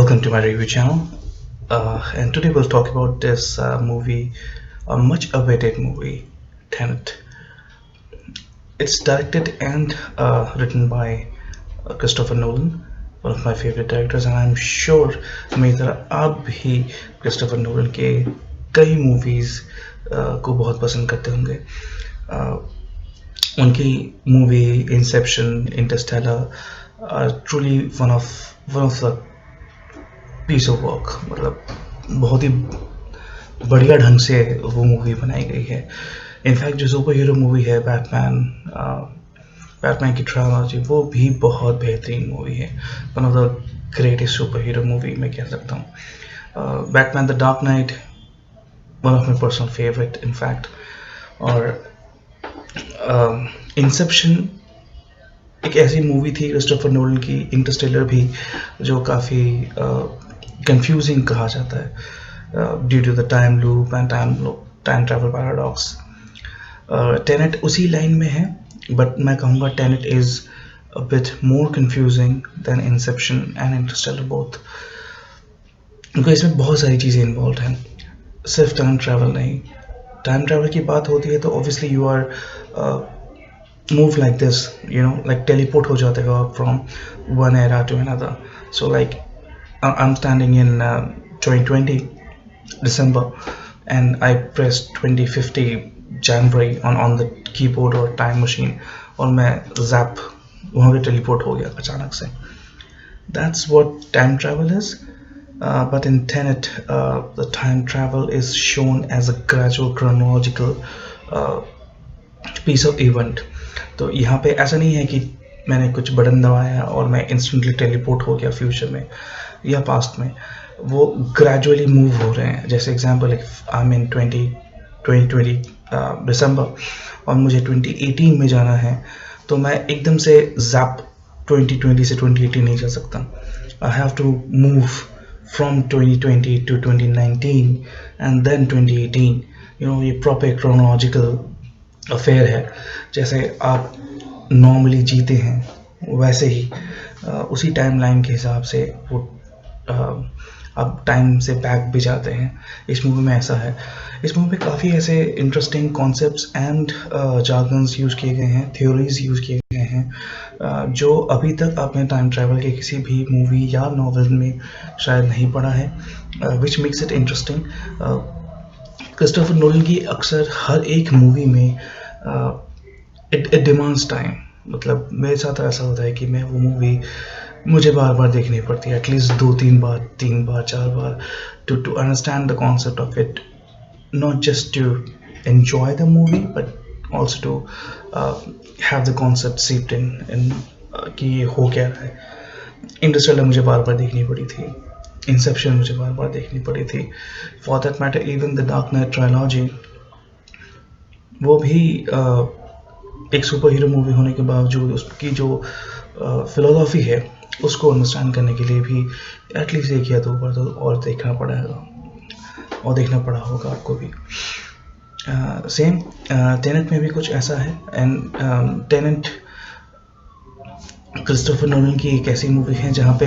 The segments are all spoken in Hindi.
Welcome to my review channel, and today we'll talk about this movie, a much awaited movie, Tenet. It's directed and written by Christopher Nolan, one of my favorite directors, and I'm sure मेरी तरह आप भी क्रिस्टोफर नोलन के कई मूवीज़ को बहुत पसंद करते होंगे. उनकी movie Inception, Interstellar truly one of the piece of work. मतलब बहुत ही बढ़िया ढंग से वो मूवी बनाई गई है. इनफैक्ट जो सुपर हीरो मूवी है बैटमैन की ट्रायलॉजी, वो भी बहुत बेहतरीन मूवी है. One of the greatest super hero movie मैं कह सकता हूँ. Batman the dark night, one of my personal favourite in fact. और इंसेप्शन एक ऐसी मूवी थी क्रिस्टोफर नोलन की, इंटरस्टेलर भी, जो काफ़ी कंफ्यूजिंग कहा जाता है due to the time loop and time travel paradox. Tenet उसी लाइन में है, बट मैं कहूँगा Tenet is a bit more confusing than Inception and Interstellar both. क्योंकि इसमें बहुत सारी चीज़ें इन्वॉल्व हैं, सिर्फ टाइम ट्रैवल नहीं. टाइम ट्रैवल की बात होती है तो obviously you are move like this, like teleport हो जाते हो आप from one era to another. So like I'm standing in 2020 December, and I pressed 2050 January on the keyboard or time machine, और मैं zap वहाँ पे teleport हो गया अचानक से. That's what time travel is. But in Tenet, the time travel is shown as a gradual chronological piece of event. तो यहाँ पे ऐसा नहीं है कि मैंने कुछ बटन दबाया और मैं इंस्टेंटली टेलीपोर्ट हो गया फ्यूचर में या पास्ट में. वो ग्रेजुअली मूव हो रहे हैं. जैसे एग्जांपल, आई एम इन 2020 दिसंबर और मुझे 2018 में जाना है, तो मैं एकदम से जैप 2020 से 2018 नहीं जा सकता. I have to move from 2020 to 2019 and then 2018. ये प्रॉपर क्रोनोलॉजिकल अफेयर है. जैसे आप नॉर्मली जीते हैं वैसे ही उसी टाइमलाइन के हिसाब से वो अब टाइम से बैक भी जाते हैं. इस मूवी में ऐसा है. इस मूवी में काफ़ी ऐसे interesting concepts and jargons use किए गए हैं, थ्योरीज यूज़ किए गए हैं, जो अभी तक आपने टाइम ट्रैवल के किसी भी मूवी या नॉवल में शायद नहीं पढ़ा है, which makes it interesting. Christopher Nolan की अक्सर हर एक मूवी में इट डिमांड्स टाइम. मतलब मेरे साथ ऐसा होता है कि मैं वो मूवी मुझे बार बार देखनी पड़ती है, एटलीस्ट 2-3 बार, 3 बार, 4 बार, to understand the concept of it. Not just to enjoy the movie but also to have the concept seeped in कि ये हो क्या रहा है. इंटरस्टेलर मुझे बार बार देखनी पड़ी थी, इंसेप्शन मुझे बार बार देखनी पड़ी थी, for that matter even the dark Knight trilogy, वो भी एक सुपर हीरो मूवी होने के बावजूद उसकी जो फिलोसॉफी है उसको अंडरस्टैंड करने के लिए भी एटलीस्ट 1 या 2 बार तो और देखना पड़ेगा और देखना पड़ा होगा आपको भी. सेम टेनेट में भी कुछ ऐसा है. एंड टेनेट क्रिस्टोफर नोलन की एक ऐसी मूवी है जहाँ पे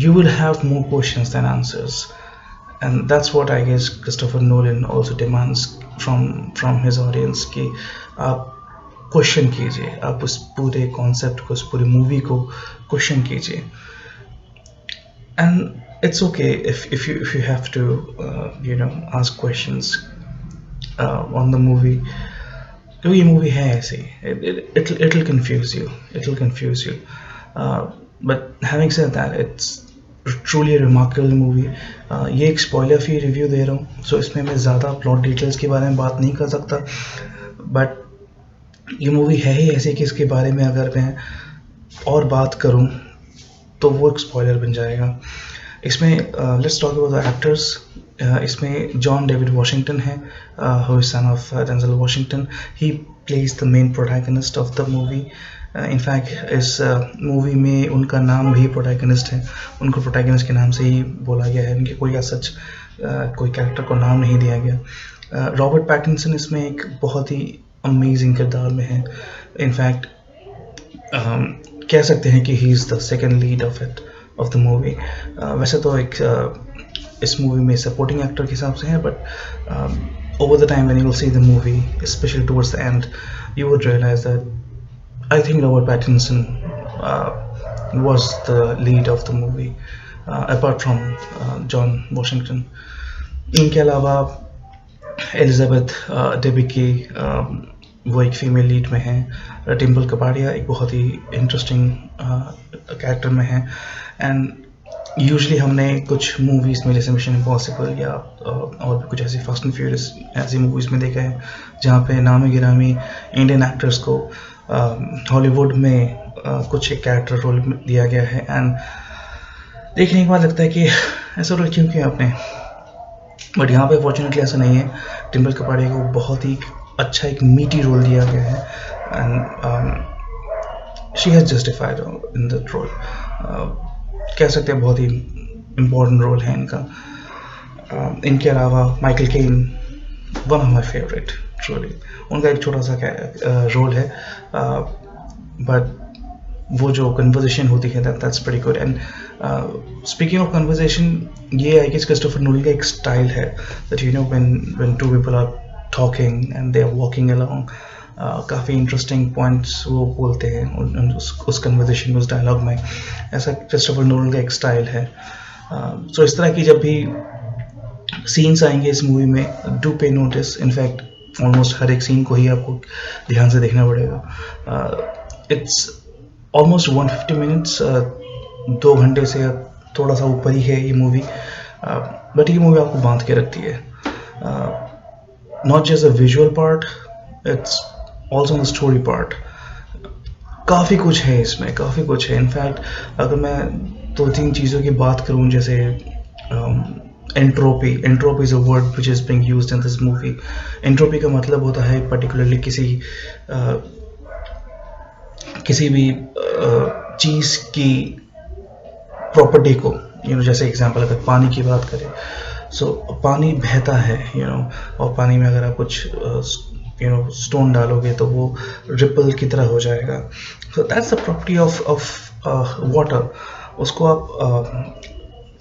you will have more questions than answers, and that's what I guess Christopher Nolan also demands from his audience कि आप क्वेश्चन कीजिए, आप उस पूरे कॉन्सेप्ट को, उस पूरी मूवी को क्वेश्चन कीजिए. And it's okay if you have to ask questions on the movie, क्योंकि ये मूवी है ऐसी, it'll confuse you, but having said that, it's truly a remarkable movie. ये एक स्पॉइलर फ्री रिव्यू दे रहा हूँ, सो इसमें मैं ज़्यादा प्लॉट डिटेल्स के बारे में बात नहीं कर सकता, बट ये मूवी है ही ऐसे कि इसके बारे में अगर मैं और बात करूं तो वो एक स्पॉइलर बन जाएगा. इसमें let's talk about the actors. इसमें जॉन डेविड वॉशिंगटन है, who is son of Denzel Washington. He plays the main protagonist of the movie. In fact इस मूवी में उनका नाम भी प्रोटैगनिस्ट है, उनको प्रोटैगनिस्ट के नाम से ही बोला गया है. उनके कोई सच कोई कैरेक्टर को नाम नहीं दिया गया. रॉबर्ट पैटिंसन इसमें एक बहुत ही अमेजिंग किरदार में है. इनफैक्ट कह सकते हैं कि he is the second lead of it. Of the movie. वैसे तो एक इस मूवी में सपोर्टिंग एक्टर के हिसाब से है, but over the time when you will see the movie, especially towards the end, you would realize that I think Robert Pattinson was the lead of the movie, apart from John Washington. इनके अलावा एलिजाबेथ डेबिकी वो एक फीमेल लीड में है। टिम्पल कपाड़िया एक बहुत ही इंटरेस्टिंग कैरेक्टर में है। एंड यूजुअली हमने कुछ मूवीज़ में जैसे मिशन इम्पॉसिबल या और भी कुछ ऐसी फास्ट एंड फ्यूरियस ऐसी मूवीज़ में देखा है जहाँ पे नामी गिरामी इंडियन एक्टर्स को हॉलीवुड में कुछ एक कैरेक्टर रोल दिया गया है। एंड देखने के बाद लगता है कि ऐसा रोल क्यों किया आपने, बट यहाँ पे फॉर्चुनेटली ऐसा नहीं है। टिम्पल कपाड़िया को बहुत ही अच्छा एक मीटी रोल दिया गया है and she has justified in that role. कह सकते हैं बहुत ही इम्पोर्टेंट रोल है इनका। इनके अलावा Michael Caine, one of my favourite truly. उनका एक छोटा सा रोल है, बट वो जो कन्वर्जेशन होती है that's pretty good. And speaking of conversation, ये आई गेस क्रिस्टोफर नोलन का एक स्टाइल है that you know when two people are talking and they are walking along, काफ़ी इंटरेस्टिंग पॉइंट्स वो बोलते हैं उस कन्वर्जेशन में, उस डायलॉग में। ऐसा क्रिस्टोफर नोलन का एक स्टाइल है। सो इस तरह की जब भी सीन्स आएंगे इस मूवी में, डू पे नोटिस। इनफैक्ट ऑलमोस्ट हर एक सीन को ही आपको ध्यान से देखना पड़ेगा। इट्स ऑलमोस्ट 150 मिनट्स, 2 घंटे से थोड़ा सा ऊपर ही है ये मूवी, बट ये मूवी आपको बांध के रखती है। Not just a visual part, it's also the story part. काफ़ी कुछ है इसमें, काफ़ी कुछ है। इनफैक्ट अगर मैं 2-3 चीज़ों की बात करूँ, जैसे entropy is a word which is being used in this movie. Entropy का मतलब होता है पर्टिकुलरली किसी भी चीज़ की प्रॉपर्टी को, जैसे एग्जांपल अगर पानी की बात करें, सो पानी बहता है, और पानी में अगर आप कुछ स्टोन डालोगे तो वो रिपल की तरह हो जाएगा। So that's the property of water. उसको आप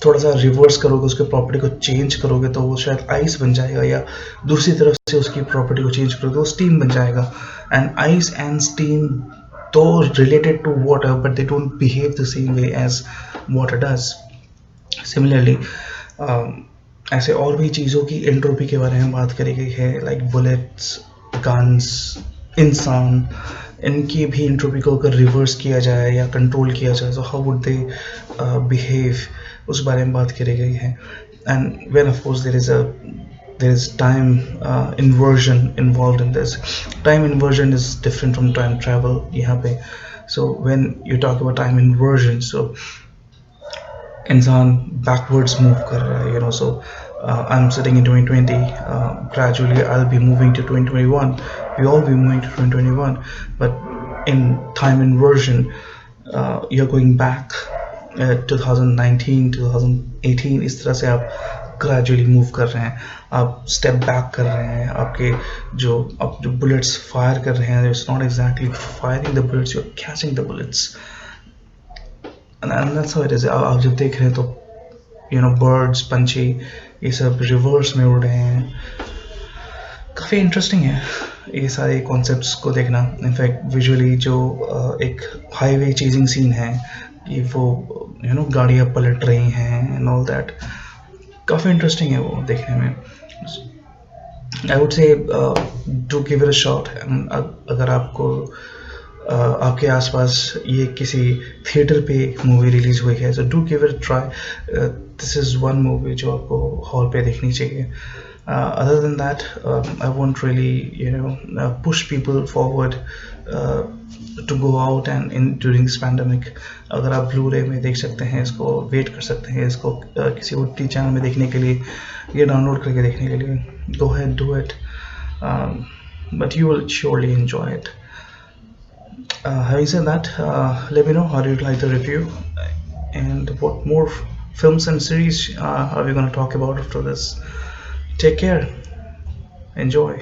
थोड़ा सा रिवर्स करोगे, उसके प्रॉपर्टी को चेंज करोगे तो वो शायद आइस बन जाएगा, या दूसरी तरफ से उसकी प्रॉपर्टी को चेंज करोगे तो वो स्टीम बन जाएगा। एंड आइस एंड स्टीम तो related to water, but they don't behave the same way as water does. Similarly ऐसे और भी चीज़ों की एंट्रोपी के बारे में बात करी गई है, लाइक बुलेट्स, गन्स, इंसान, इनकी भी एंट्रोपी को अगर रिवर्स किया जाए या कंट्रोल किया जाए तो हाउ वुड दे बिहेव, उस बारे में बात करी गई है। And when of course there is time inversion involved in this. Time inversion is different from time travel यहाँ पे। So when you talk about time inversion, so इंसान backwards move कर रहा है, so I'm sitting in 2020, gradually I'll be moving to 2021, we all be moving to 2021, but in time inversion you're going back 2019 2018, इस तरह से आप ग्रेजुअली मूव कर रहे हैं, आप स्टेप बैक कर रहे हैं। आप जो बुलेट्स फायर कर रहे हैं, it's not exactly firing the bullets, you are catching the bullets, and that's how it is. आप जब देख रहे हैं तो बर्ड्स, पंछी, ये सब रिवर्स में उड़ रहे हैं। काफ़ी इंटरेस्टिंग है ये सारे कॉन्सेप्ट्स को देखना। इनफैक्ट विजुअली जो एक हाईवे चेजिंग सीन है कि वो गाड़ियाँ पलट रही हैं एंड ऑल दैट, काफ़ी इंटरेस्टिंग है वो देखने में। I would say do give it a shot. अगर आपको आपके आसपास ये किसी थिएटर पे मूवी रिलीज़ हुई है, so do give it a try. This is one movie जो आपको हॉल पे देखनी चाहिए. Other than that, I won't really push people forward to go out and during this pandemic. अगर आप ब्लू-रे में देख सकते हैं इसको, वेट कर सकते हैं इसको किसी OTT चैनल में देखने के लिए, ये डाउनलोड करके देखने के लिए, go ahead, do it. But you will surely enjoy it. Having said that, let me know how you'd like the review and what more films and series are we going to talk about after this. Take care. Enjoy.